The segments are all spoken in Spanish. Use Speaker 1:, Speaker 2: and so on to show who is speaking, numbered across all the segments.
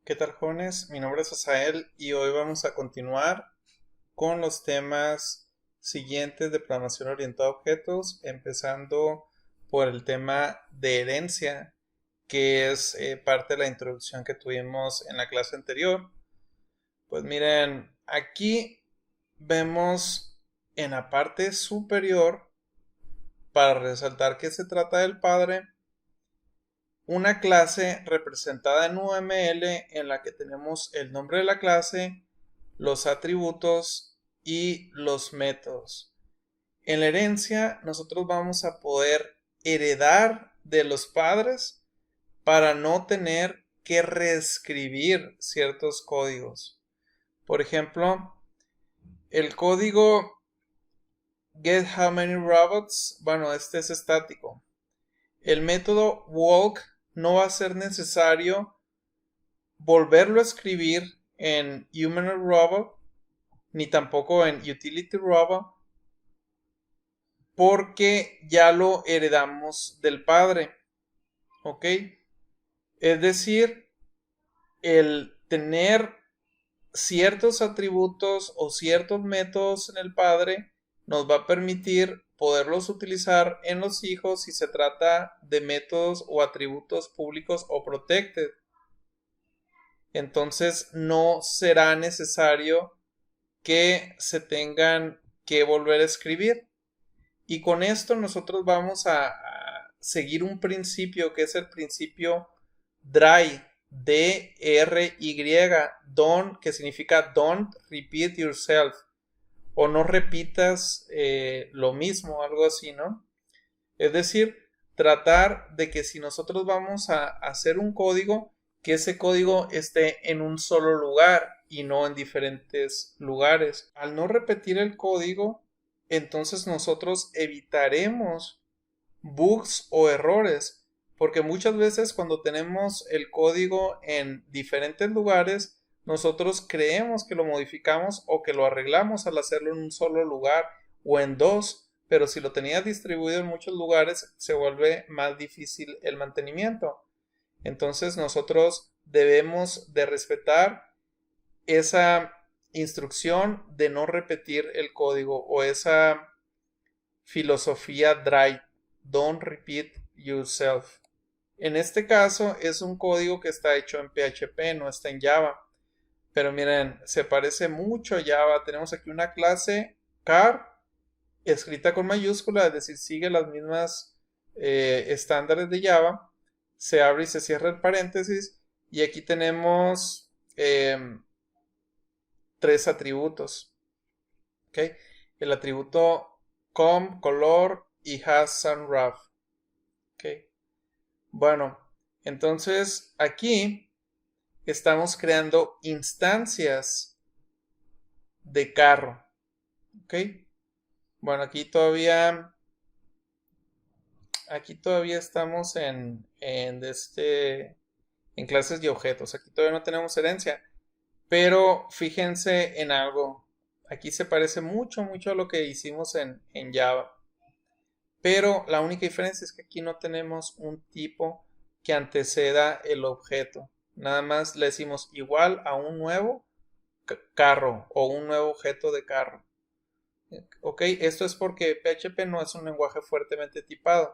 Speaker 1: ¿Qué tal, jóvenes? Mi nombre es Asael y hoy vamos a continuar con los temas siguientes de programación orientada a objetos, empezando por el tema de herencia, que es parte de la introducción que tuvimos en la clase anterior. Pues miren, aquí vemos en la parte superior, para resaltar que se trata del padre, una clase representada en UML en la que tenemos el nombre de la clase, los atributos y los métodos. En la herencia nosotros vamos a poder heredar de los padres para no tener que reescribir ciertos códigos. Por ejemplo, el código get how many robots, bueno, este es estático. El método walk no va a ser necesario volverlo a escribir en human robot ni tampoco en utility robot porque ya lo heredamos del padre, ¿ok? Es decir, el tener ciertos atributos o ciertos métodos en el padre nos va a permitir poderlos utilizar en los hijos si se trata de métodos o atributos públicos o protected. Entonces no será necesario que se tengan que volver a escribir. Y con esto nosotros vamos a seguir un principio que es el principio DRY, D-R-Y, don't, que significa don't repeat yourself, o no repitas lo mismo, algo así, ¿no? Es decir, tratar de que si nosotros vamos a hacer un código, que ese código esté en un solo lugar y no en diferentes lugares. Al no repetir el código, entonces nosotros evitaremos bugs o errores, porque muchas veces cuando tenemos el código en diferentes lugares, nosotros creemos que lo modificamos o que lo arreglamos al hacerlo en un solo lugar o en dos, pero si lo tenías distribuido en muchos lugares se vuelve más difícil el mantenimiento. Entonces nosotros debemos de respetar esa instrucción de no repetir el código o esa filosofía DRY, don't repeat yourself. En este caso es un código que está hecho en PHP, no está en Java. Pero miren, se parece mucho a Java. Tenemos aquí una clase car escrita con mayúscula, es decir, sigue las mismas estándares de Java. Se abre y se cierra el paréntesis. Y aquí tenemos tres atributos. ¿Okay? El atributo com, color y has some rough. ¿Okay? Bueno, entonces aquí estamos creando instancias de carro. ¿Ok? Bueno, aquí todavía estamos en clases de objetos. Aquí todavía no tenemos herencia. Pero fíjense en algo. Aquí se parece mucho, mucho a lo que hicimos en Java. Pero la única diferencia es que aquí no tenemos un tipo que anteceda el objeto. Nada más le decimos igual a un nuevo carro o un nuevo objeto de carro. Ok, esto es porque PHP no es un lenguaje fuertemente tipado.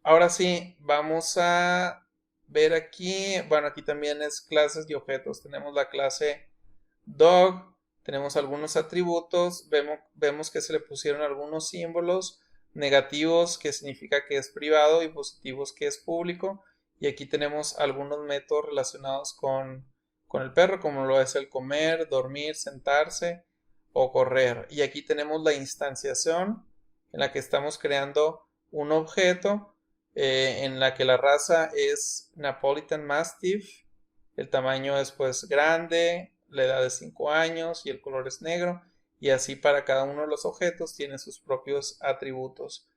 Speaker 1: Ahora sí, vamos a ver aquí. Bueno, aquí también es clases y objetos. Tenemos la clase dog. Tenemos algunos atributos. Vemos que se le pusieron algunos símbolos negativos, que significa que es privado, y positivos, que es público. Y aquí tenemos algunos métodos relacionados con el perro, como lo es el comer, dormir, sentarse o correr. Y aquí tenemos la instanciación en la que estamos creando un objeto en la que la raza es Napolitan Mastiff. El tamaño es pues grande, la edad es 5 años y el color es negro. Y así para cada uno de los objetos tiene sus propios atributos.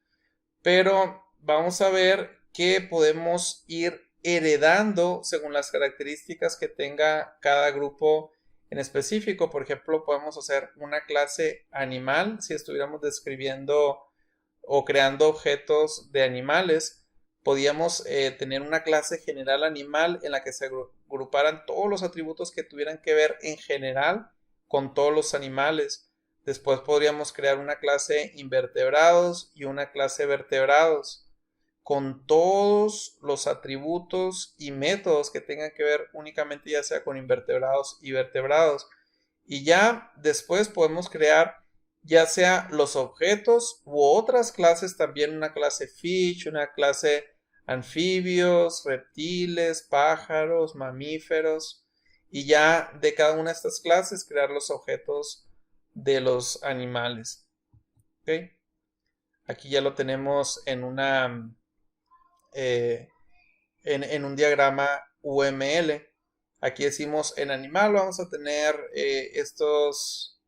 Speaker 1: Pero vamos a ver que podemos ir heredando según las características que tenga cada grupo en específico. Por ejemplo, podemos hacer una clase animal si estuviéramos describiendo o creando objetos de animales, podíamos tener una clase general animal en la que se agruparan todos los atributos que tuvieran que ver en general con todos los animales. Después podríamos crear una clase invertebrados y una clase vertebrados con todos los atributos y métodos que tengan que ver únicamente ya sea con invertebrados y vertebrados. Y ya después podemos crear ya sea los objetos u otras clases también, una clase fish, una clase anfibios, reptiles, pájaros, mamíferos, y ya de cada una de estas clases crear los objetos de los animales. ¿Okay? Aquí ya lo tenemos en una en un diagrama UML. Aquí decimos en animal vamos a tener estos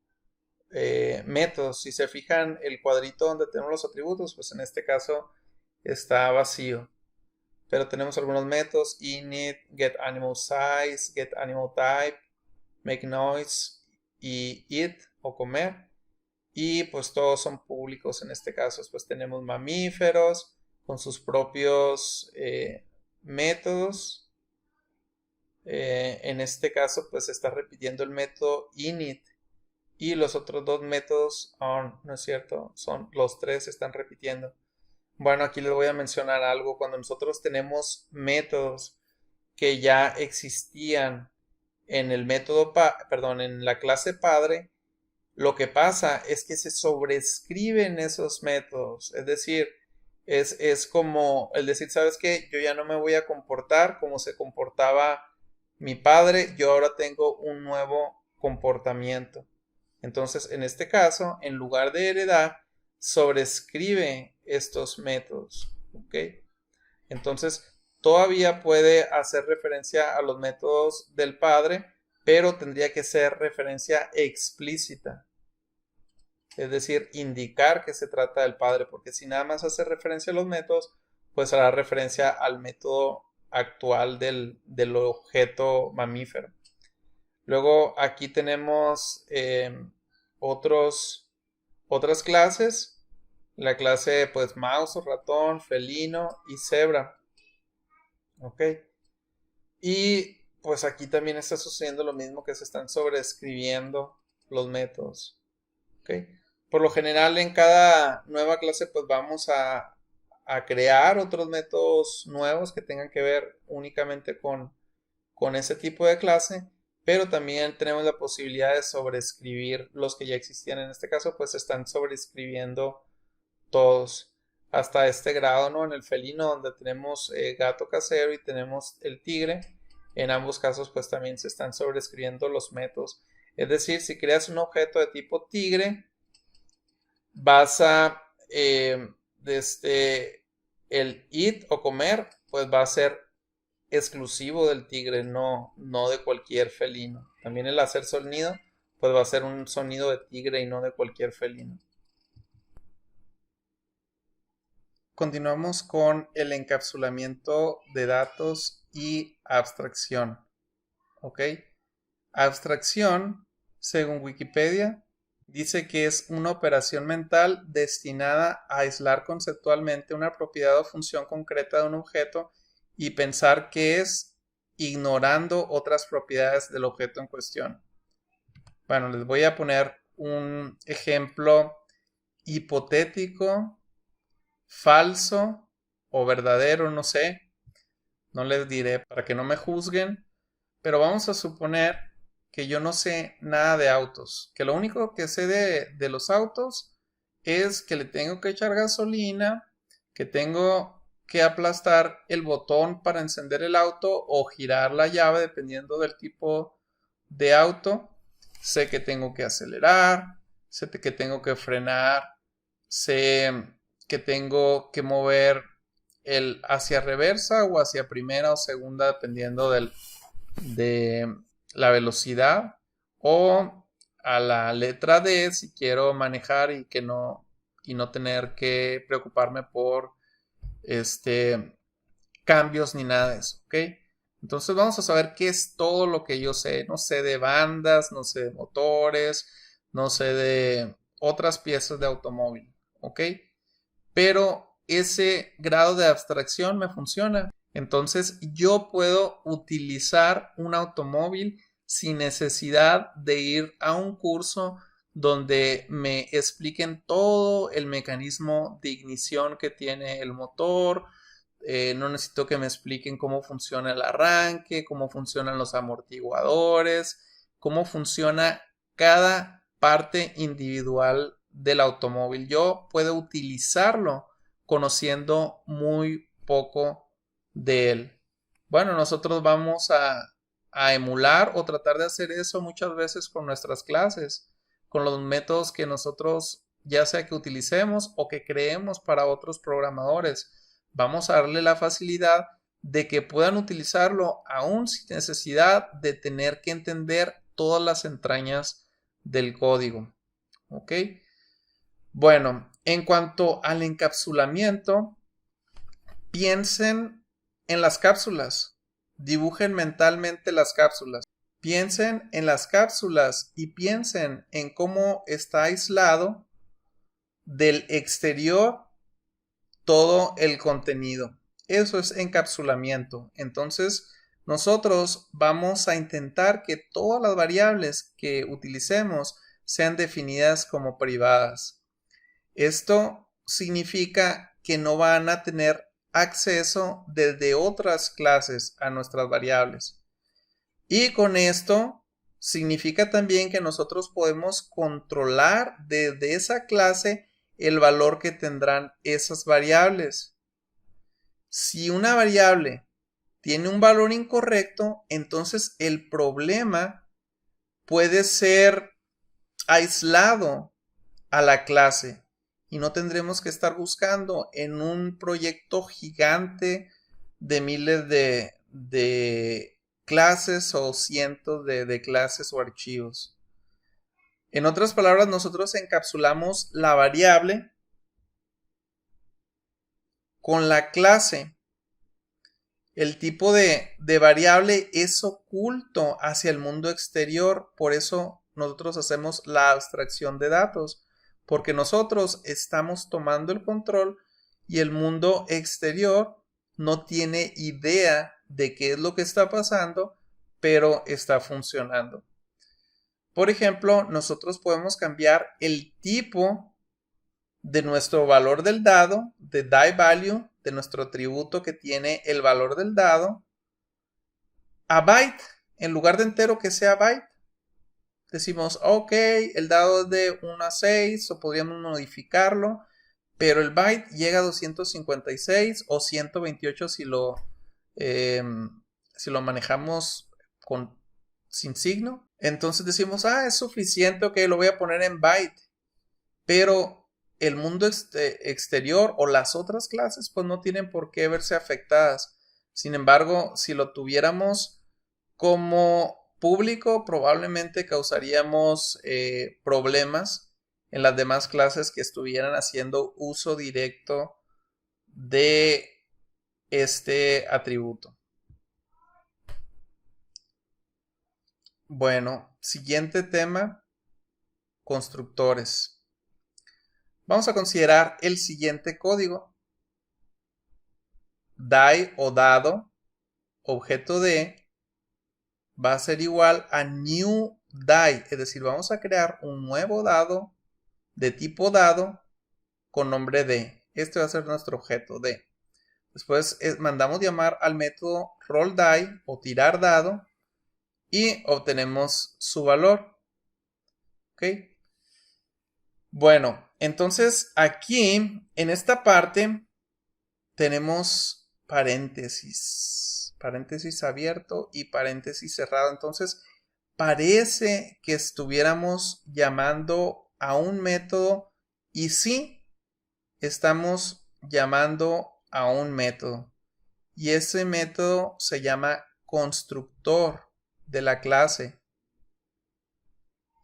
Speaker 1: métodos. Si se fijan el cuadrito donde tenemos los atributos, pues en este caso está vacío. Pero tenemos algunos métodos: init, getAnimalSize, getAnimalType, makeNoise y eat o comer. Y pues todos son públicos en este caso. Pues tenemos mamíferos con sus propios métodos. En este caso pues está repitiendo el método init. Y los otros dos métodos, no es cierto, son los tres, están repitiendo. Bueno, aquí les voy a mencionar algo. Cuando nosotros tenemos métodos que ya existían en el método, en la clase padre, lo que pasa es que se sobrescriben esos métodos. Es decir, es como el decir, ¿sabes qué? Yo ya no me voy a comportar como se comportaba mi padre, yo ahora tengo un nuevo comportamiento. Entonces, en este caso, en lugar de heredar, sobrescribe estos métodos. ¿Ok? Entonces, todavía puede hacer referencia a los métodos del padre, pero tendría que ser referencia explícita. Es decir, indicar que se trata del padre, porque si nada más hace referencia a los métodos, pues hará referencia al método actual del objeto mamífero. Luego aquí tenemos otras clases. La clase pues mouse, ratón, felino y cebra. Ok. Y pues aquí también está sucediendo lo mismo, que se están sobreescribiendo los métodos. Ok. Por lo general en cada nueva clase pues vamos a crear otros métodos nuevos que tengan que ver únicamente con ese tipo de clase, pero también tenemos la posibilidad de sobreescribir los que ya existían. En este caso pues están sobreescribiendo todos hasta este grado, ¿no? En el felino, donde tenemos gato casero y tenemos el tigre, en ambos casos pues también se están sobreescribiendo los métodos. Es decir, si creas un objeto de tipo tigre, vas a desde el eat o comer pues va a ser exclusivo del tigre, no de cualquier felino. También el hacer sonido pues va a ser un sonido de tigre y no de cualquier felino. Continuamos con el encapsulamiento de datos y abstracción. ¿Ok? Abstracción, según Wikipedia, dice que es una operación mental destinada a aislar conceptualmente una propiedad o función concreta de un objeto y pensar qué es, ignorando otras propiedades del objeto en cuestión. Bueno, les voy a poner un ejemplo hipotético, falso o verdadero, no sé. No les diré para que no me juzguen, pero vamos a suponer que yo no sé nada de autos, que lo único que sé de los autos es que le tengo que echar gasolina, que tengo que aplastar el botón para encender el auto o girar la llave dependiendo del tipo de auto. Sé que tengo que acelerar, sé que tengo que frenar, sé que tengo que mover el hacia reversa o hacia primera o segunda dependiendo de la velocidad, o a la letra D si quiero manejar y no tener que preocuparme por cambios ni nada de eso, ¿ok? Entonces vamos a saber qué es todo lo que yo sé. No sé de bandas, no sé de motores, no sé de otras piezas de automóvil, ¿ok? Pero ese grado de abstracción me funciona. Entonces yo puedo utilizar un automóvil sin necesidad de ir a un curso donde me expliquen todo el mecanismo de ignición que tiene el motor. No necesito que me expliquen cómo funciona el arranque, cómo funcionan los amortiguadores, cómo funciona cada parte individual del automóvil. Yo puedo utilizarlo conociendo muy poco de él. Bueno, nosotros vamos a emular o tratar de hacer eso muchas veces con nuestras clases, con los métodos que nosotros ya sea que utilicemos o que creemos para otros programadores. Vamos a darle la facilidad de que puedan utilizarlo aún sin necesidad de tener que entender todas las entrañas del código. ¿Ok? Bueno, en cuanto al encapsulamiento, piensen en las cápsulas. Dibujen mentalmente las cápsulas. Piensen en las cápsulas y piensen en cómo está aislado del exterior todo el contenido. Eso es encapsulamiento. Entonces, nosotros vamos a intentar que todas las variables que utilicemos sean definidas como privadas. Esto significa que no van a tener acceso desde otras clases a nuestras variables. Y con esto significa también que nosotros podemos controlar desde esa clase el valor que tendrán esas variables. Si una variable tiene un valor incorrecto, entonces el problema puede ser aislado a la clase y no tendremos que estar buscando en un proyecto gigante de miles de clases o cientos de clases o archivos. En otras palabras, nosotros encapsulamos la variable con la clase. El tipo de variable es oculto hacia el mundo exterior, por eso nosotros hacemos la abstracción de datos, porque nosotros estamos tomando el control y el mundo exterior no tiene idea de qué es lo que está pasando, pero está funcionando. Por ejemplo, nosotros podemos cambiar el tipo de nuestro valor del dado, de die value, de nuestro atributo que tiene el valor del dado, a byte, en lugar de entero que sea byte. Decimos, ok, el dado es de 1 a 6, o podríamos modificarlo, pero el byte llega a 256 o 128 si lo manejamos sin signo. Entonces decimos, es suficiente, ok, lo voy a poner en byte, pero el mundo exterior o las otras clases pues no tienen por qué verse afectadas. Sin embargo, si lo tuviéramos como público, probablemente causaríamos problemas en las demás clases que estuvieran haciendo uso directo de este atributo. Bueno, siguiente tema, constructores. Vamos a considerar el siguiente código. Die o dado, objeto de, va a ser igual a new die, es decir, vamos a crear un nuevo dado de tipo dado con nombre de. Este va a ser nuestro objeto de. Después mandamos llamar al método roll die o tirar dado y obtenemos su valor. ¿Ok? Bueno, entonces aquí en esta parte tenemos paréntesis abierto y paréntesis cerrado. Entonces parece que estuviéramos llamando a un método y sí estamos llamando a un método y ese método se llama constructor de la clase.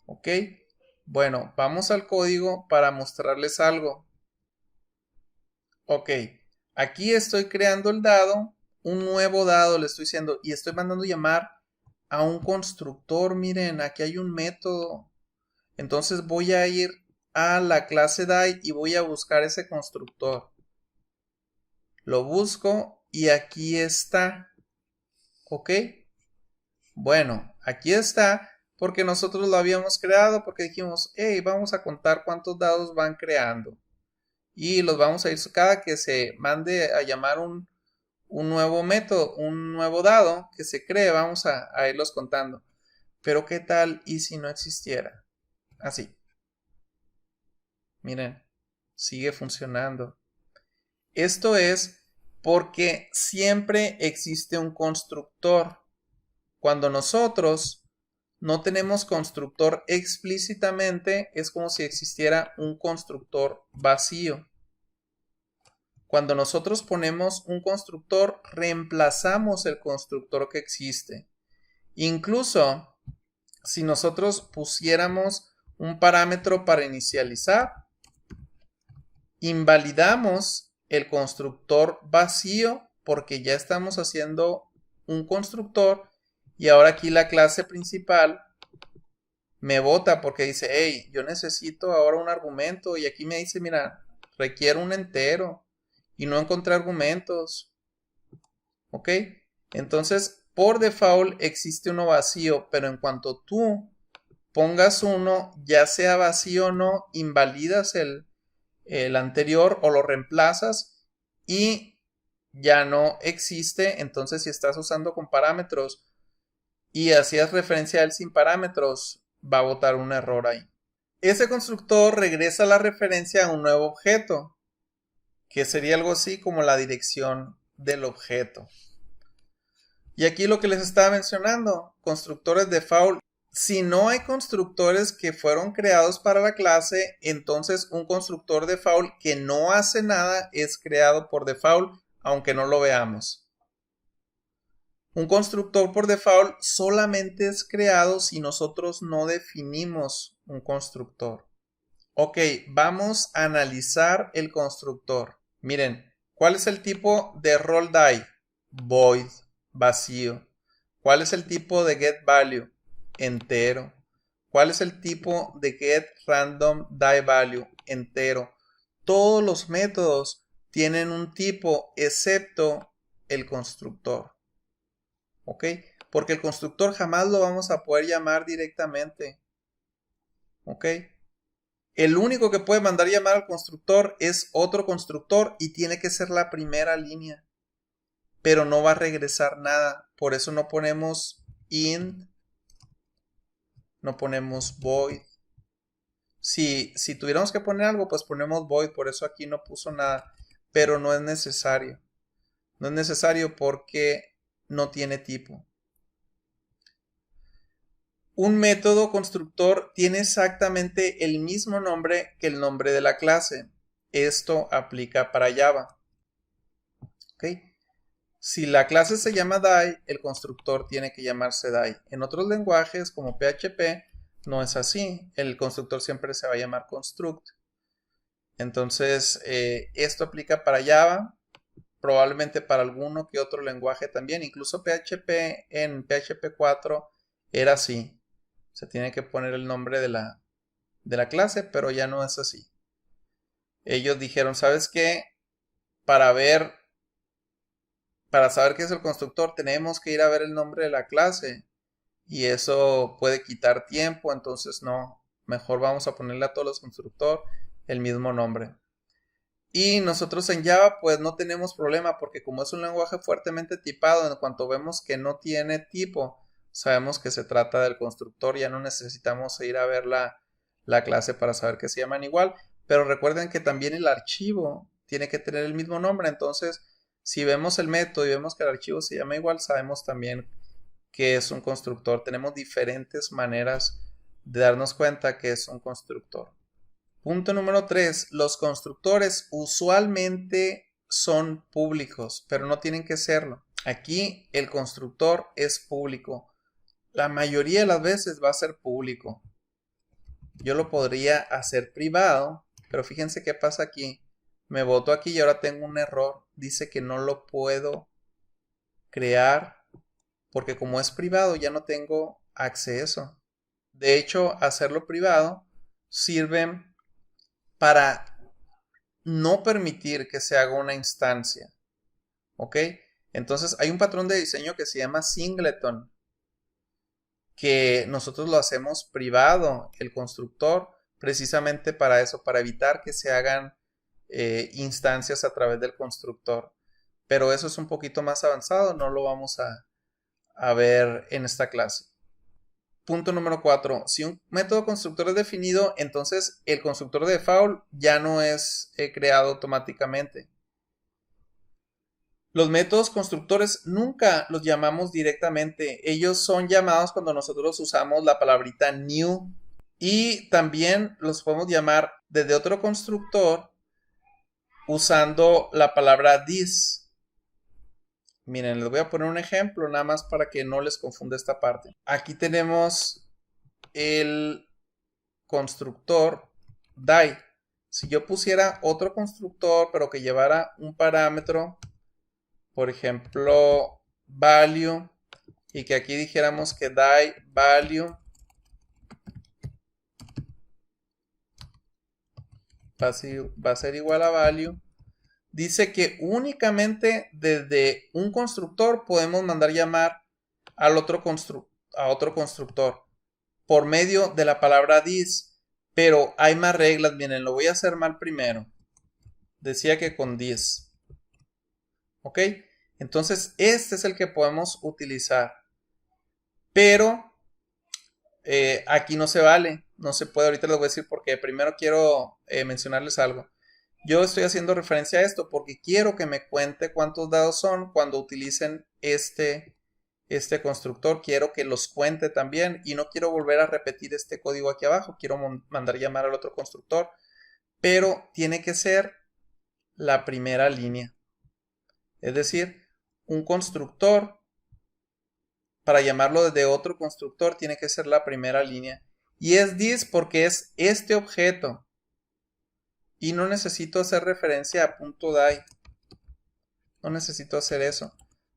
Speaker 1: ¿Ok? Bueno, vamos al código para mostrarles algo. Ok, aquí estoy creando el dado, un nuevo dado le estoy diciendo y estoy mandando llamar a un constructor. Miren, aquí hay un método. Entonces voy a ir a la clase die y voy a buscar ese constructor. Lo busco y aquí está. ¿Ok? Bueno, aquí está porque nosotros lo habíamos creado porque dijimos, hey, vamos a contar cuántos dados van creando. Y los vamos a ir cada que se mande a llamar un nuevo método, un nuevo dado que se cree, vamos a irlos contando. Pero ¿qué tal y si no existiera? Así. Miren, sigue funcionando. Esto es porque siempre existe un constructor. Cuando nosotros no tenemos constructor explícitamente, es como si existiera un constructor vacío. Cuando nosotros ponemos un constructor, reemplazamos el constructor que existe. Incluso si nosotros pusiéramos un parámetro para inicializar, invalidamos el constructor vacío porque ya estamos haciendo un constructor y ahora aquí la clase principal me bota porque dice, hey, yo necesito ahora un argumento y aquí me dice, mira, requiere un entero y no encontré argumentos. ¿Ok? Entonces, por default existe uno vacío, pero en cuanto tú pongas uno, ya sea vacío o no, invalidas el anterior o lo reemplazas y ya no existe. Entonces, si estás usando con parámetros y hacías referencia a él sin parámetros, va a botar un error ahí. Ese constructor regresa la referencia a un nuevo objeto, que sería algo así como la dirección del objeto. Y aquí lo que les estaba mencionando, constructores default. Si no hay constructores que fueron creados para la clase, entonces un constructor default que no hace nada es creado por default, aunque no lo veamos. Un constructor por default solamente es creado si nosotros no definimos un constructor. Ok, vamos a analizar el constructor. Miren, ¿cuál es el tipo de roll die? Void, vacío. ¿Cuál es el tipo de getValue? Entero. ¿Cuál es el tipo de getRandomDieValue? Entero. Todos los métodos tienen un tipo excepto el constructor. ¿Ok? Porque el constructor jamás lo vamos a poder llamar directamente. ¿Ok? El único que puede mandar llamar al constructor es otro constructor y tiene que ser la primera línea. Pero no va a regresar nada. Por eso no ponemos int, no ponemos void. Si tuviéramos que poner algo, pues ponemos void. Por eso aquí no puso nada. Pero no es necesario. No es necesario porque no tiene tipo. Un método constructor tiene exactamente el mismo nombre que el nombre de la clase. Esto aplica para Java. ¿Ok? Si la clase se llama die, el constructor tiene que llamarse die. En otros lenguajes como PHP no es así. El constructor siempre se va a llamar construct. Entonces, esto aplica para Java, probablemente para alguno que otro lenguaje también. Incluso PHP en PHP 4 era así. Se tiene que poner el nombre de la clase, pero ya no es así. Ellos dijeron, ¿sabes qué? Para saber qué es el constructor, tenemos que ir a ver el nombre de la clase. Y eso puede quitar tiempo, entonces no. Mejor vamos a ponerle a todos los constructores el mismo nombre. Y nosotros en Java pues no tenemos problema porque como es un lenguaje fuertemente tipado, en cuanto vemos que no tiene tipo, sabemos que se trata del constructor, ya no necesitamos ir a ver la clase para saber que se llaman igual. Pero recuerden que también el archivo tiene que tener el mismo nombre, entonces si vemos el método y vemos que el archivo se llama igual, sabemos también que es un constructor. Tenemos diferentes maneras de darnos cuenta que es un constructor. Punto número 3. Los constructores usualmente son públicos, pero no tienen que serlo. Aquí el constructor es público. La mayoría de las veces va a ser público. Yo lo podría hacer privado, pero fíjense qué pasa aquí. Me boto aquí y ahora tengo un error. Dice que no lo puedo crear porque como es privado ya no tengo acceso. De hecho, hacerlo privado sirve para no permitir que se haga una instancia. ¿ok? Entonces hay un patrón de diseño que se llama singleton, que nosotros lo hacemos privado, el constructor, precisamente para eso, para evitar que se hagan instancias a través del constructor. Pero eso es un poquito más avanzado, no lo vamos a ver en esta clase. Punto número 4. Si un método constructor es definido, entonces el constructor de default ya no es creado automáticamente. Los métodos constructores nunca los llamamos directamente. Ellos son llamados cuando nosotros usamos la palabrita new. Y también los podemos llamar desde otro constructor usando la palabra this. Miren, les voy a poner un ejemplo nada más para que no les confunda esta parte. Aquí tenemos el constructor die. Si yo pusiera otro constructor pero que llevara un parámetro, por ejemplo value, y que aquí dijéramos que die value va a ser igual a value, dice que únicamente desde un constructor podemos mandar llamar al otro constructor por medio de la palabra this, pero hay más reglas. Miren, lo voy a hacer mal primero. Decía que con this. ¿Ok? Entonces, este es el que podemos utilizar. Pero aquí no se vale. No se puede. Ahorita les voy a decir porque primero quiero mencionarles algo. Yo estoy haciendo referencia a esto porque quiero que me cuente cuántos dados son cuando utilicen este constructor. Quiero que los cuente también y no quiero volver a repetir este código aquí abajo. Quiero mandar llamar al otro constructor, pero tiene que ser la primera línea. Es decir, un constructor, para llamarlo desde otro constructor, tiene que ser la primera línea. Y es this porque es este objeto. Y no necesito hacer referencia a .die. No necesito hacer eso.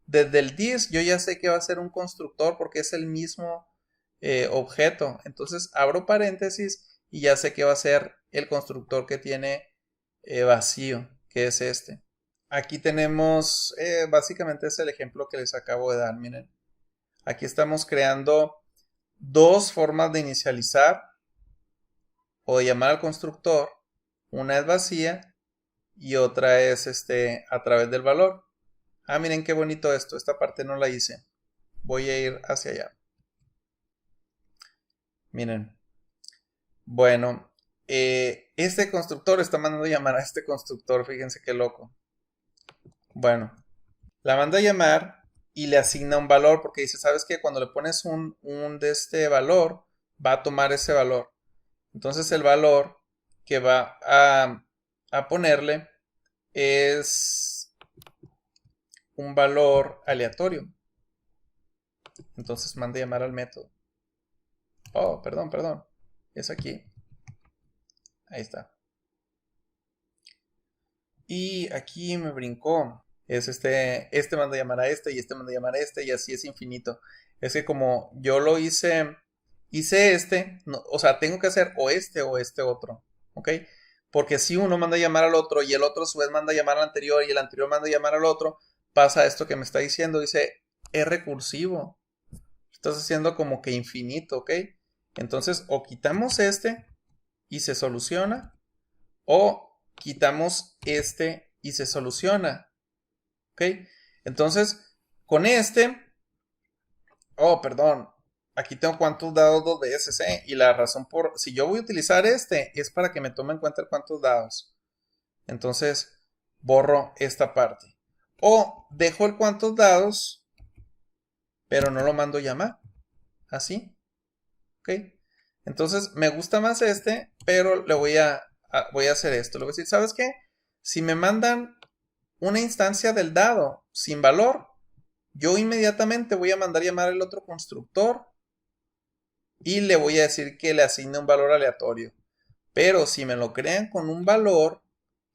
Speaker 1: Desde el this yo ya sé que va a ser un constructor porque es el mismo objeto. Entonces abro paréntesis y ya sé que va a ser el constructor que tiene vacío, que es este. Aquí tenemos, básicamente es el ejemplo que les acabo de dar. Miren, aquí estamos creando dos formas de inicializar o de llamar al constructor. Una es vacía y otra es a través del valor. Ah, miren qué bonito esto. Esta parte no la hice. Voy a ir hacia allá. Miren. Bueno, este constructor está mandando llamar a este constructor. Fíjense qué loco. Bueno, la manda a llamar y le asigna un valor porque dice, ¿sabes qué? Cuando le pones un de este valor, va a tomar ese valor. Entonces el valor que va a ponerle es un valor aleatorio. Entonces manda llamar al método. Oh, perdón. Es aquí. Ahí está. Y aquí me brincó. Es este manda llamar a este y este manda llamar a este y así es infinito. Es que como yo lo hice no, o sea, tengo que hacer o este otro. ¿Ok? Porque si uno manda llamar al otro y el otro a su vez manda llamar al anterior y el anterior manda llamar al otro, pasa esto que me está diciendo. Dice, es recursivo. Estás haciendo como que infinito, ¿ok? Entonces, o quitamos este y se soluciona, o quitamos este y se soluciona, ¿ok? Entonces, con perdón, aquí tengo cuántos dados dos veces, ¿eh? Y la razón si yo voy a utilizar es para que me tome en cuenta cuántos dados. Entonces, borro esta parte. O dejo el cuántos dados, pero no lo mando llamar. Así. ¿Ok? Entonces, me gusta más pero le voy a hacer esto. Le voy a decir, ¿sabes qué? Si me mandan una instancia del dado sin valor, yo inmediatamente voy a mandar llamar al otro constructor y le voy a decir que le asigne un valor aleatorio. Pero si me lo crean con un valor,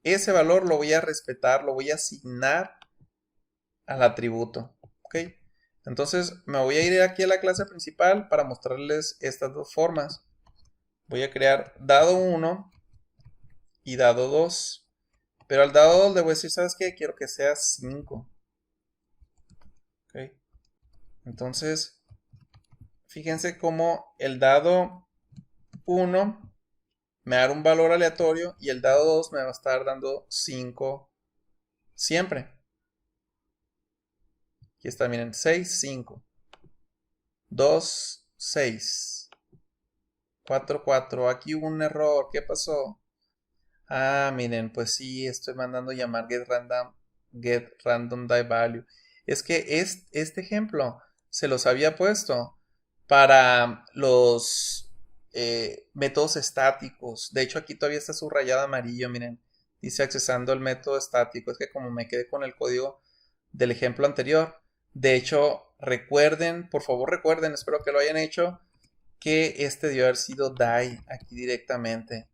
Speaker 1: ese valor lo voy a respetar, lo voy a asignar al atributo. ¿Ok? Entonces me voy a ir aquí a la clase principal para mostrarles estas dos formas. Voy a crear dado 1 y dado 2. Pero al dado 2 le voy a decir, ¿sabes qué? Quiero que sea 5. Entonces, fíjense cómo el dado 1 me da un valor aleatorio y el dado 2 me va a estar dando 5 siempre. Aquí está, miren, 6, 5, 2, 6, 4, 4. Aquí hubo un error, ¿qué pasó? Ah, miren, pues sí, estoy mandando llamar get random die value. Es que este ejemplo se los había puesto para los métodos estáticos. De hecho, aquí todavía está subrayado amarillo, miren. Dice accesando el método estático. Es que como me quedé con el código del ejemplo anterior. De hecho, recuerden, por favor recuerden, espero que lo hayan hecho, que este debió haber sido die aquí directamente.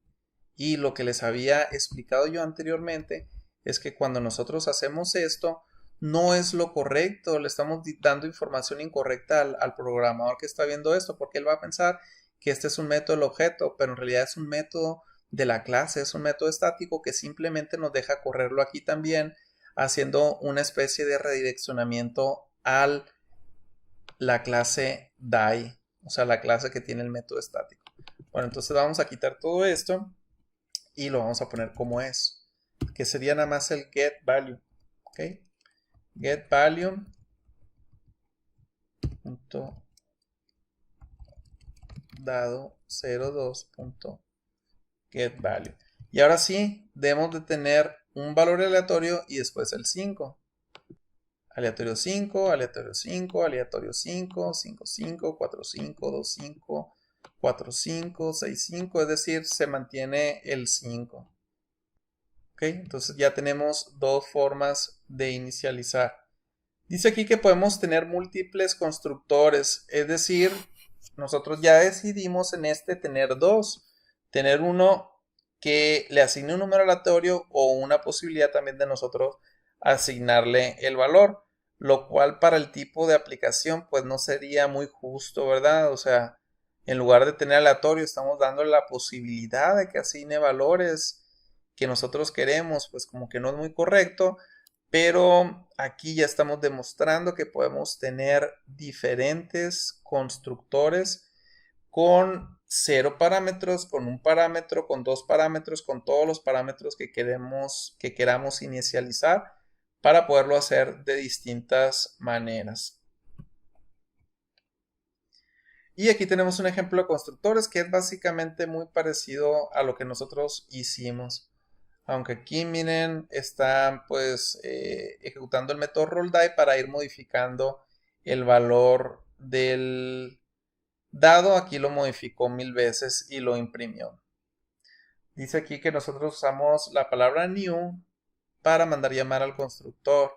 Speaker 1: Y lo que les había explicado yo anteriormente es que cuando nosotros hacemos esto, no es lo correcto, le estamos dando información incorrecta al programador que está viendo esto, porque él va a pensar que este es un método del objeto, pero en realidad es un método de la clase, es un método estático que simplemente nos deja correrlo aquí también, haciendo una especie de redireccionamiento a la clase die, o sea, la clase que tiene el método estático. Bueno, entonces vamos a quitar todo esto y lo vamos a poner como es, que sería nada más el get value, ¿ok? Get value punto dado 02 punto get value. Y ahora sí, debemos de tener un valor aleatorio y después el 5. Aleatorio 5, aleatorio 5, aleatorio 5, 5, 5, 4, 5, 2, 5, 4, 5, 6, 5, es decir, se mantiene el 5. ¿Ok? Entonces ya tenemos dos formas de inicializar. Dice aquí que podemos tener múltiples constructores, es decir, nosotros ya decidimos en este tener dos. Tener uno que le asigne un número aleatorio o una posibilidad también de nosotros asignarle el valor, lo cual para el tipo de aplicación pues no sería muy justo, ¿verdad? O sea, en lugar de tener aleatorio estamos dándole la posibilidad de que asigne valores que nosotros queremos, pues como que no es muy correcto, pero aquí ya estamos demostrando que podemos tener diferentes constructores con 0 parámetros, con un parámetro, con dos parámetros, con todos los parámetros que queramos inicializar para poderlo hacer de distintas maneras. Y aquí tenemos un ejemplo de constructores que es básicamente muy parecido a lo que nosotros hicimos. Aunque aquí miren, está pues ejecutando el método rollDie para ir modificando el valor del dado. Aquí lo modificó 1000 veces y lo imprimió. Dice aquí que nosotros usamos la palabra new para mandar llamar al constructor.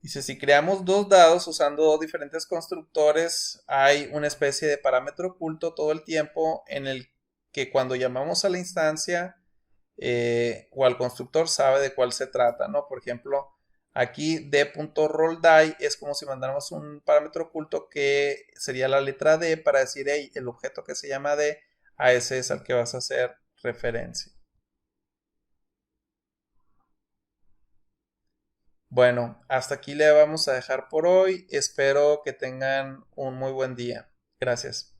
Speaker 1: Dice, si creamos dos dados usando dos diferentes constructores, hay una especie de parámetro oculto todo el tiempo en el que cuando llamamos a la instancia o al constructor sabe de cuál se trata, ¿no? Por ejemplo, aquí d.rollDie es como si mandáramos un parámetro oculto que sería la letra D para decir, hey, el objeto que se llama D, a ese es al que vas a hacer referencia. Bueno, hasta aquí le vamos a dejar por hoy. Espero que tengan un muy buen día. Gracias.